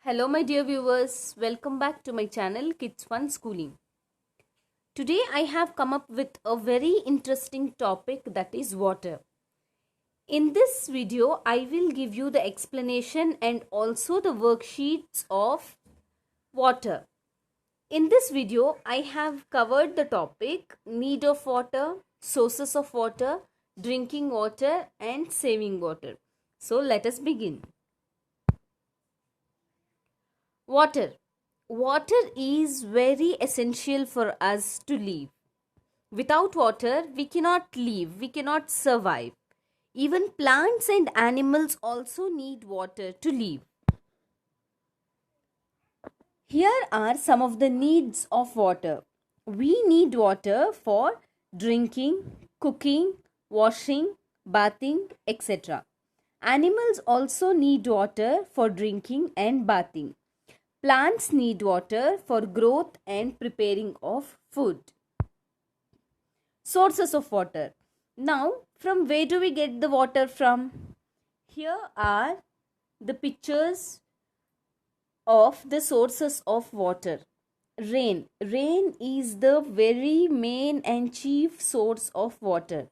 Hello my dear viewers, welcome back to my channel Kids Fun Schooling. Today I have come up with a very interesting topic, that is water. In this video I will give you the explanation and also the worksheets of water. In this video I have covered the topic need of water, sources of water, drinking water and saving water. So let us begin. Water. Water is very essential for us to live. Without water, we cannot live, we cannot survive. Even plants and animals also need water to live. Here are some of the needs of water. We need water for drinking, cooking, washing, bathing, etc. Animals also need water for drinking and bathing. Plants need water for growth and preparing of food. Sources of water. Now, from where do we get the water from? Here are the pictures of the sources of water. Rain. Rain is the very main and chief source of water.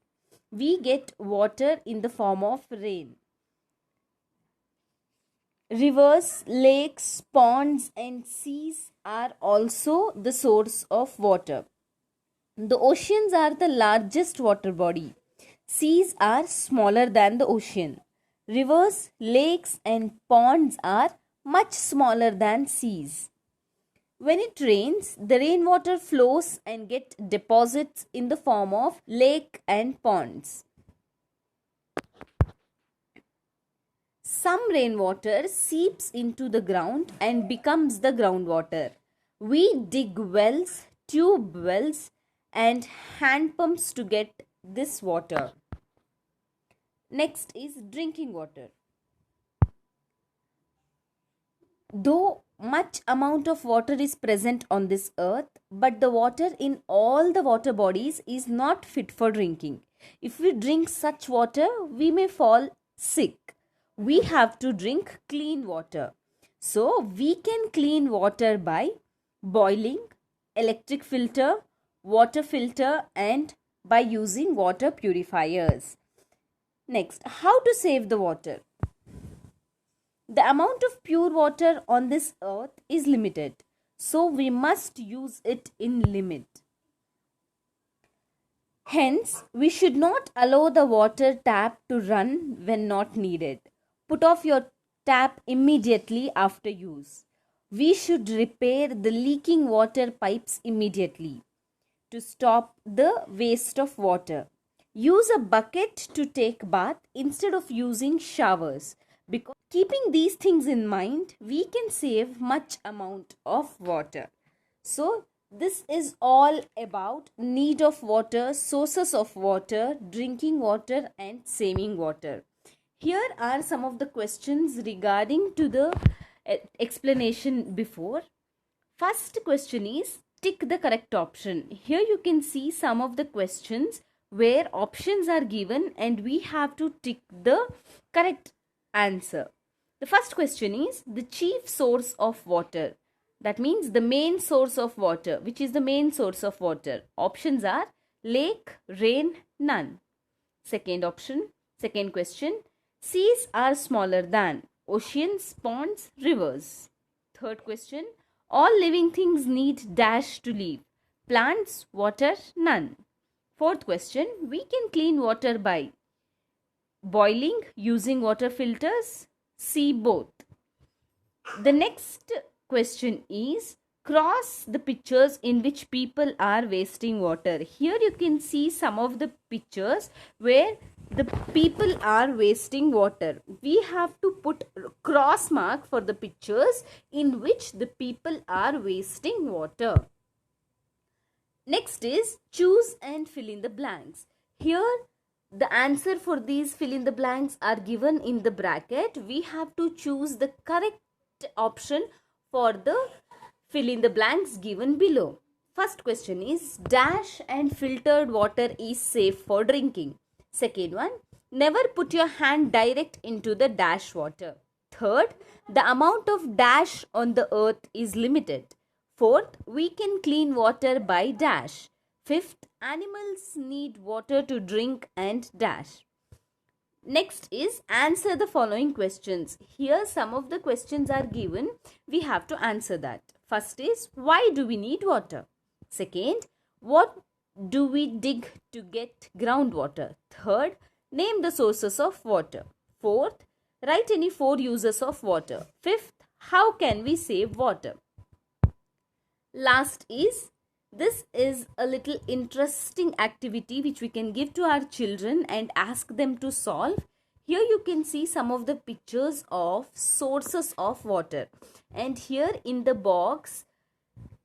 We get water in the form of rain. Rivers, lakes, ponds and seas are also the source of water. The oceans are the largest water body. Seas are smaller than the ocean. Rivers, lakes and ponds are much smaller than seas. When it rains, the rainwater flows and get deposits in the form of lake and ponds. Some rainwater seeps into the ground and becomes the groundwater. We dig wells, tube wells and hand pumps to get this water. Next is drinking water. Though much amount of water is present on this earth, but the water in all the water bodies is not fit for drinking. If we drink such water, we may fall sick. We have to drink clean water. So we can clean water by boiling, electric filter, water filter and by using water purifiers. Next, how to save the water? The amount of pure water on this earth is limited. So we must use it in limit. Hence, we should not allow the water tap to run when not needed. Put off your tap immediately after use. We should repair the leaking water pipes immediately to stop the waste of water. Use a bucket to take bath instead of using showers. Because keeping these things in mind, we can save much amount of water. So this is all about need of water, sources of water, drinking water and saving water. Here are some of the questions regarding to the explanation before. First question is tick the correct option. Here you can see some of the questions where options are given and we have to tick the correct answer. The first question is the chief source of water. That means the main source of water. Which is the main source of water? Options are lake, rain, none. Second option, second question. Seas are smaller than oceans, ponds, rivers. Third question. All living things need dash to live. Plants, water, none. Fourth question. We can clean water by boiling, using water filters. C, both. The next question is cross the pictures in which people are wasting water. Here you can see some of the pictures where the people are wasting water. We have to put cross mark for the pictures in which the people are wasting water. Next is choose and fill in the blanks. Here the answer for these fill in the blanks are given in the bracket. We have to choose the correct option for the fill in the blanks given below. First question is dash and filtered water is safe for drinking. Second one, never put your hand direct into the dash water. Third, the amount of dash on the earth is limited. Fourth, we can clean water by dash. Fifth, animals need water to drink and dash. Next is answer the following questions. Here some of the questions are given. We have to answer that. First is, why do we need water? Second, what do we dig to get groundwater? Third, name the sources of water. Fourth, write any 4 uses of water. Fifth, how can we save water? Last is, this is a little interesting activity which we can give to our children and ask them to solve. Here you can see some of the pictures of sources of water, and here in the box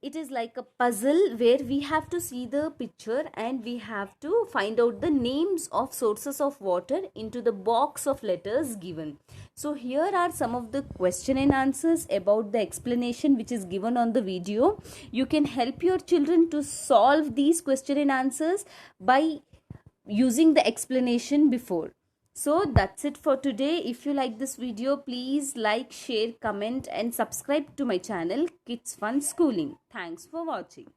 it is like a puzzle where we have to see the picture and we have to find out the names of sources of water into the box of letters given. So here are some of the question and answers about the explanation which is given on the video. You can help your children to solve these question and answers by using the explanation before. So that's it for today. If you like this video, please like, share, comment and subscribe to my channel Kids Fun Schooling. Thanks for watching.